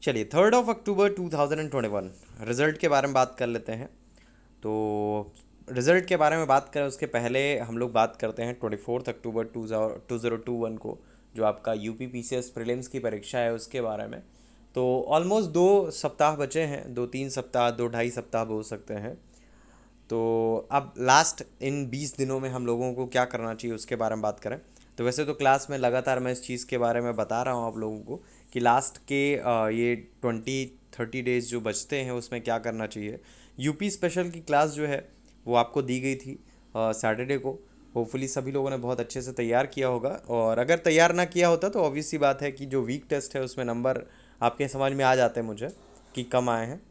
चलिए 3 अक्टूबर 2021 रिज़ल्ट के बारे में बात कर लेते हैं। तो रिज़ल्ट के बारे में बात करें उसके पहले हम लोग बात करते हैं 24 अक्टूबर 2021 को, जो आपका यूपी पीसीएस प्रीलिम्स की परीक्षा है उसके बारे में। तो ऑलमोस्ट 2 सप्ताह बचे हैं, 2-3 सप्ताह, 2-2.5 सप्ताह बोल सकते हैं। तो अब लास्ट इन 20 दिनों में हम लोगों को क्या करना चाहिए उसके बारे में बात करें। तो वैसे तो क्लास में लगातार मैं इस चीज़ के बारे में बता रहा हूँ आप लोगों को कि लास्ट के ये 20-30 डेज़ जो बचते हैं उसमें क्या करना चाहिए। यूपी स्पेशल की क्लास जो है वो आपको दी गई थी सैटरडे को। होपफुली सभी लोगों ने बहुत अच्छे से तैयार किया होगा, और अगर तैयार ना किया होता तो ऑब्वियस सी बात है कि जो वीक टेस्ट है उसमें नंबर आपके समझ में आ जाते हैं मुझे कि कम आए हैं।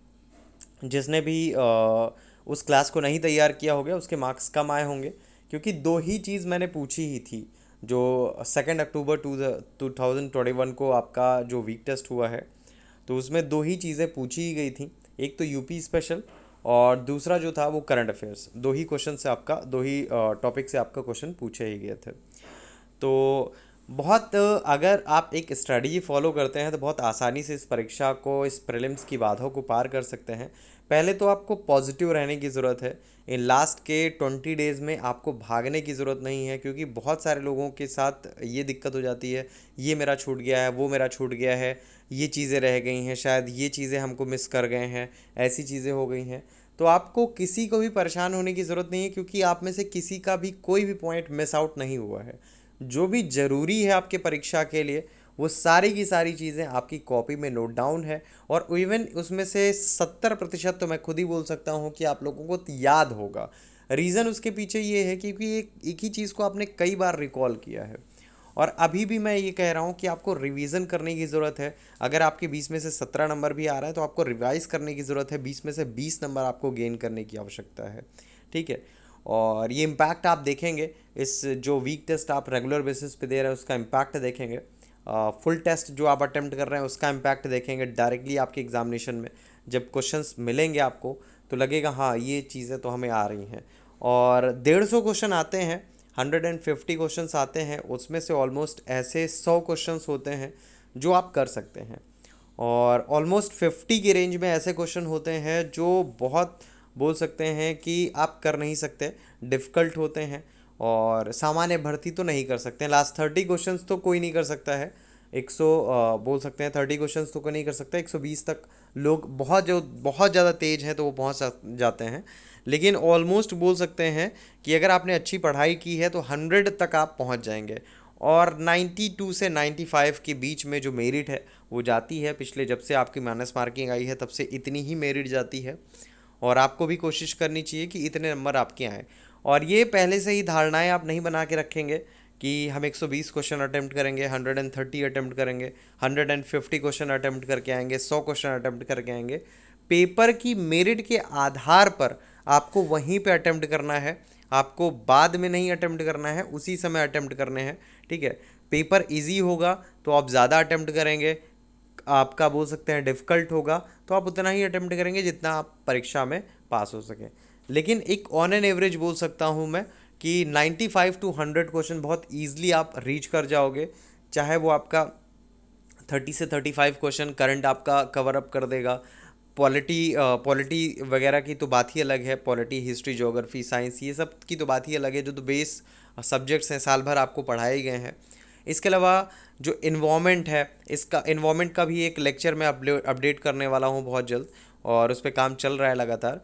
जिसने भी उस क्लास को नहीं तैयार किया हो गया उसके मार्क्स कम आए होंगे, क्योंकि दो ही चीज़ मैंने पूछी ही थी। जो 2 अक्टूबर 2021 को आपका जो वीक टेस्ट हुआ है, तो उसमें दो ही चीज़ें पूछी ही गई थी। एक तो यूपी स्पेशल, और दूसरा जो था वो करंट अफेयर्स। दो ही क्वेश्चन से आपका, दो ही टॉपिक से आपका क्वेश्चन पूछे ही गए थे। तो बहुत अगर आप एक स्ट्रेटजी फॉलो करते हैं तो बहुत आसानी से इस परीक्षा को, इस प्रीलिम्स की बाधाओं को पार कर सकते हैं। पहले तो आपको पॉजिटिव रहने की ज़रूरत है। इन लास्ट के 20 डेज़ में आपको भागने की ज़रूरत नहीं है, क्योंकि बहुत सारे लोगों के साथ ये दिक्कत हो जाती है, ये मेरा छूट गया है, वो मेरा छूट गया है, ये चीज़ें रह गई हैं, शायद ये चीज़ें हमको मिस कर गए हैं, ऐसी चीज़ें हो गई हैं। तो आपको किसी को भी परेशान होने की ज़रूरत नहीं है, क्योंकि आप में से किसी का भी कोई भी पॉइंट मिस आउट नहीं हुआ है। जो भी ज़रूरी है आपके परीक्षा के लिए वो सारी की सारी चीज़ें आपकी कॉपी में नोट डाउन है। और इवन उसमें से 70% तो मैं खुद ही बोल सकता हूँ कि आप लोगों को याद होगा। रीज़न उसके पीछे ये है क्योंकि एक ही चीज़ को आपने कई बार रिकॉल किया है। और अभी भी मैं ये कह रहा हूँ कि आपको रिवीजन करने की ज़रूरत है। अगर आपके 20 में से 17 नंबर भी आ रहा है तो आपको रिवाइज़ करने की ज़रूरत है। 20 में से 20 नंबर आपको गेन करने की आवश्यकता है। ठीक है। और ये इम्पैक्ट आप देखेंगे, इस जो वीक टेस्ट आप रेगुलर बेसिस पे दे रहे हैं उसका इम्पैक्ट देखेंगे। फुल टेस्ट जो आप अटेम्प्ट कर रहे हैं उसका इम्पैक्ट देखेंगे डायरेक्टली आपके एग्जामिनेशन में। जब क्वेश्चंस मिलेंगे आपको तो लगेगा हाँ ये चीज़ें तो हमें आ रही हैं। और 150 क्वेश्चन आते हैं, 150 क्वेश्चंस आते हैं, उसमें से ऑलमोस्ट ऐसे 100 क्वेश्चंस होते हैं जो आप कर सकते हैं। और ऑलमोस्ट 50 की रेंज में ऐसे क्वेश्चन होते हैं जो बहुत बोल सकते हैं कि आप कर नहीं सकते, डिफ़िकल्ट होते हैं। और सामान्य भर्ती तो नहीं कर सकते हैं। लास्ट 30 क्वेश्चंस तो कोई नहीं कर सकता है। 100 बोल सकते हैं 30 क्वेश्चंस तो कोई नहीं कर सकता। 120 तक लोग बहुत ज़्यादा तेज हैं तो वो पहुंच जाते हैं। लेकिन ऑलमोस्ट बोल सकते हैं कि अगर आपने अच्छी पढ़ाई की है तो 100 तक आप पहुंच जाएंगे। और 92 से 95 के बीच में जो मेरिट है वो जाती है। पिछले जब से आपकी माइनस मार्किंग आई है तब से इतनी ही मेरिट जाती है। और आपको भी कोशिश करनी चाहिए कि इतने नंबर आपके आएँ। और ये पहले से ही धारणाएं आप नहीं बना के रखेंगे कि हम 120 क्वेश्चन अटेम्प्ट करेंगे, 130 अटेम्प्ट करेंगे, 150 क्वेश्चन अटेम्प्ट करके आएंगे, 100 क्वेश्चन अटेम्प्ट करके आएंगे। पेपर की मेरिट के आधार पर आपको वहीं पे अटेम्प्ट करना है। आपको बाद में नहीं अटेम्प्ट करना है, उसी समय अटेम्प्ट करने हैं। ठीक है। पेपर इजी होगा तो आप ज़्यादा अटेम्प्ट करेंगे, आपका बोल सकते हैं डिफ़िकल्ट होगा तो आप उतना ही अटेम्प्ट करेंगे जितना आप परीक्षा में पास हो सके। लेकिन एक ऑन एन एवरेज बोल सकता हूँ मैं कि 95 टू 100 क्वेश्चन बहुत ईजिली आप रीच कर जाओगे। चाहे वो आपका 30 से 35 क्वेश्चन करंट आपका कवर अप कर देगा। पॉलिटी वगैरह की तो बात ही अलग है। पॉलिटी, हिस्ट्री, ज्योग्राफी, साइंस, ये सब की तो बात ही अलग है, जो तो बेस सब्जेक्ट्स हैं, साल भर आपको पढ़ाए गए हैं। इसके अलावा जो इन्वामेंट है, इसका इन्वामेंट का भी एक लेक्चर मैं अपडेट करने वाला हूँ बहुत जल्द, और उस पर काम चल रहा है लगातार।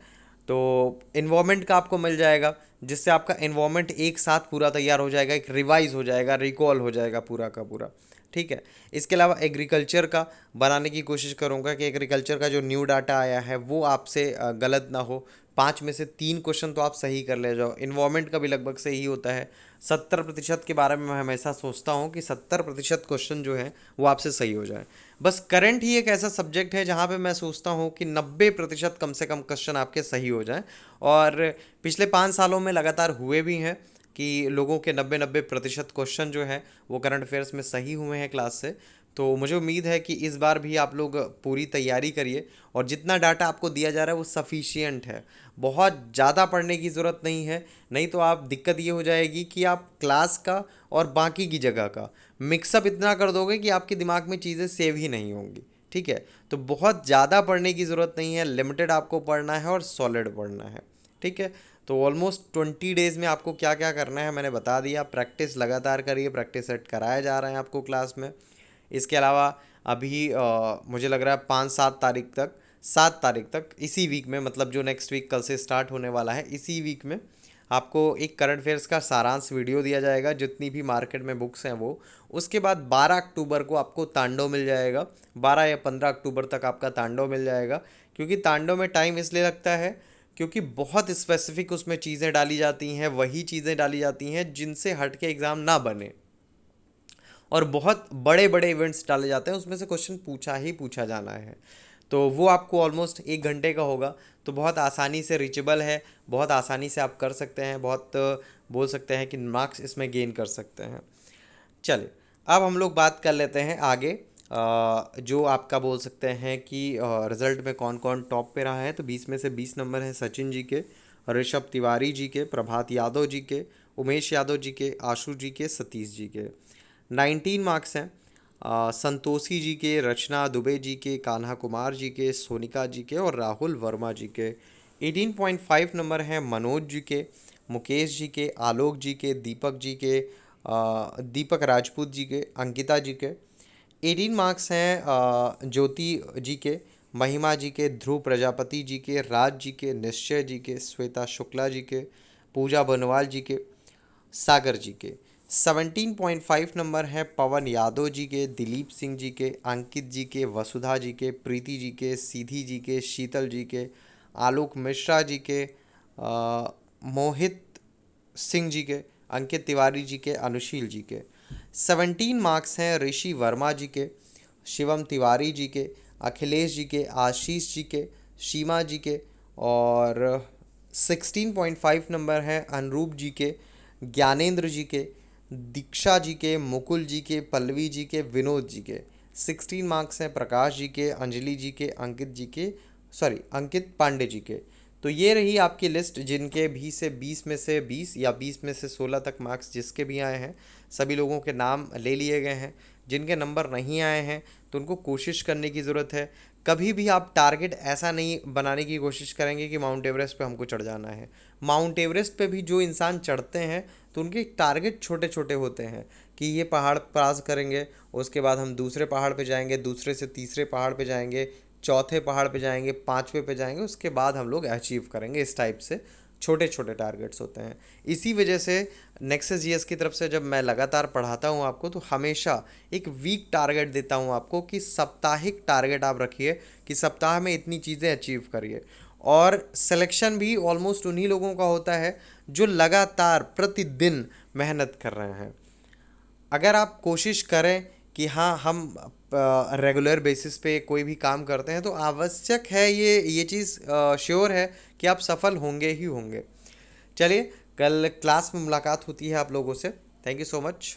तो इन्वामेंट का आपको मिल जाएगा, जिससे आपका इन्वामेंट एक साथ पूरा तैयार हो जाएगा, एक रिवाइज हो जाएगा, रिकॉल हो जाएगा पूरा का पूरा। ठीक है। इसके अलावा एग्रीकल्चर का बनाने की कोशिश करूँगा कि एग्रीकल्चर का जो न्यू डाटा आया है वो आपसे गलत ना हो। 5 में से 3 क्वेश्चन तो आप सही कर ले जाओ। इन्वायरमेंट का भी लगभग सही होता है। 70% के बारे में मैं हमेशा सोचता हूँ कि 70% क्वेश्चन जो है वो आपसे सही हो जाए। बस करंट ही एक ऐसा सब्जेक्ट है जहाँ पे मैं सोचता हूँ कि 90% कम से कम क्वेश्चन आपके सही हो जाएं। और पिछले 5 सालों में लगातार हुए भी हैं कि लोगों के 90-90% क्वेश्चन जो है वो करंट अफेयर्स में सही हुए हैं क्लास से। तो मुझे उम्मीद है कि इस बार भी आप लोग पूरी तैयारी करिए, और जितना डाटा आपको दिया जा रहा है वो सफिशियंट है। बहुत ज़्यादा पढ़ने की ज़रूरत नहीं है, नहीं तो आप दिक्कत ये हो जाएगी कि आप क्लास का और बाकी की जगह का मिक्सअप इतना कर दोगे कि आपके दिमाग में चीज़ें सेव ही नहीं होंगी। ठीक है। तो बहुत ज़्यादा पढ़ने की ज़रूरत नहीं है, लिमिटेड आपको पढ़ना है और सॉलिड पढ़ना है, ठीक है। तो ऑलमोस्ट 20 डेज़ में आपको क्या क्या करना है मैंने बता दिया। प्रैक्टिस लगातार करिए, प्रैक्टिस सेट कराया जा रहा है आपको क्लास में। इसके अलावा अभी मुझे लग रहा है 5-7 तारीख तक, 7 तारीख तक इसी वीक में, मतलब जो नेक्स्ट वीक कल से स्टार्ट होने वाला है, इसी वीक में आपको एक करंट अफेयर्स का सारांश वीडियो दिया जाएगा, जितनी भी मार्केट में बुक्स हैं वो। उसके बाद 12 अक्टूबर को आपको तांडव मिल जाएगा, 12 या 15 अक्टूबर तक आपका तांडव मिल जाएगा। क्योंकि तांडव में टाइम इसलिए लगता है क्योंकि बहुत स्पेसिफिक उसमें चीज़ें डाली जाती हैं, वही चीज़ें डाली जाती हैं जिनसे हट के एग्ज़ाम ना बने, और बहुत बड़े बड़े इवेंट्स डाले जाते हैं, उसमें से क्वेश्चन पूछा ही पूछा जाना है। तो वो आपको ऑलमोस्ट 1 घंटे का होगा, तो बहुत आसानी से रीचेबल है, बहुत आसानी से आप कर सकते हैं, बहुत बोल सकते हैं कि मार्क्स इसमें गेन कर सकते हैं। चलिए, अब हम लोग बात कर लेते हैं आगे। जो आपका बोल सकते हैं कि रिज़ल्ट में कौन कौन टॉप पे रहा है। तो 20 में से 20 नंबर हैं सचिन जी के, ऋषभ तिवारी जी के, प्रभात यादव जी के, उमेश यादव जी के, आशु जी के, सतीश जी के। 19 मार्क्स हैं संतोषी जी के, रचना दुबे जी के, कान्हा कुमार जी के, सोनिका जी के और राहुल वर्मा जी के। 18.5 नंबर हैं मनोज जी के, मुकेश जी के, आलोक जी के, दीपक जी के, दीपक राजपूत जी के, अंकिता जी के। 18 मार्क्स हैं ज्योति जी के, महिमा जी के, ध्रुव प्रजापति जी के, राज जी के, निश्चय जी के, श्वेता शुक्ला जी के, पूजा बनवाल जी के, सागर जी के। 17.5 नंबर है पवन यादव जी के, दिलीप सिंह जी के, अंकित जी के, वसुधा जी के, प्रीति जी के, सीधी जी के, शीतल जी के, आलोक मिश्रा जी के, मोहित सिंह जी के, अंकित तिवारी जी के, अनुशील जी के। 17 मार्क्स हैं ऋषि वर्मा जी के, शिवम तिवारी जी के, अखिलेश जी के, आशीष जी के, सीमा जी के। और 16.5 नंबर हैं अनुरूप जी के, ज्ञानेंद्र जी के, दीक्षा जी के, मुकुल जी के, पल्लवी जी के, विनोद जी के। 16 मार्क्स हैं प्रकाश जी के, अंजलि जी के, अंकित जी के, सॉरी अंकित पांडे जी के। तो ये रही आपकी लिस्ट, जिनके 20 में से 20 या 20 में से 16 तक मार्क्स जिसके भी आए हैं, सभी लोगों के नाम ले लिए गए हैं। जिनके नंबर नहीं आए हैं तो उनको कोशिश करने की ज़रूरत है। कभी भी आप टारगेट ऐसा नहीं बनाने की कोशिश करेंगे कि माउंट एवरेस्ट पे हमको चढ़ जाना है। माउंट एवरेस्ट पे भी जो इंसान चढ़ते हैं तो उनके टारगेट छोटे छोटे होते हैं कि ये पहाड़ पास करेंगे, उसके बाद हम दूसरे पहाड़ पे जाएंगे, दूसरे से तीसरे पहाड़ पे जाएंगे, चौथे पहाड़ पे जाएंगे, पांचवे पे जाएंगे, उसके बाद हम लोग अचीव करेंगे। इस टाइप से छोटे छोटे टारगेट्स होते हैं। इसी वजह से नेक्सस जीएस की तरफ से जब मैं लगातार पढ़ाता हूँ आपको, तो हमेशा एक वीक टारगेट देता हूँ आपको कि साप्ताहिक टारगेट आप रखिए कि सप्ताह में इतनी चीज़ें अचीव करिए। और सिलेक्शन भी ऑलमोस्ट उन्हीं लोगों का होता है जो लगातार प्रतिदिन मेहनत कर रहे हैं। अगर आप कोशिश करें कि हाँ हम रेगुलर बेसिस पे कोई भी काम करते हैं, तो आवश्यक है ये चीज़ श्योर है कि आप सफल होंगे ही होंगे। चलिए, कल क्लास में मुलाकात होती है आप लोगों से। Thank you so much.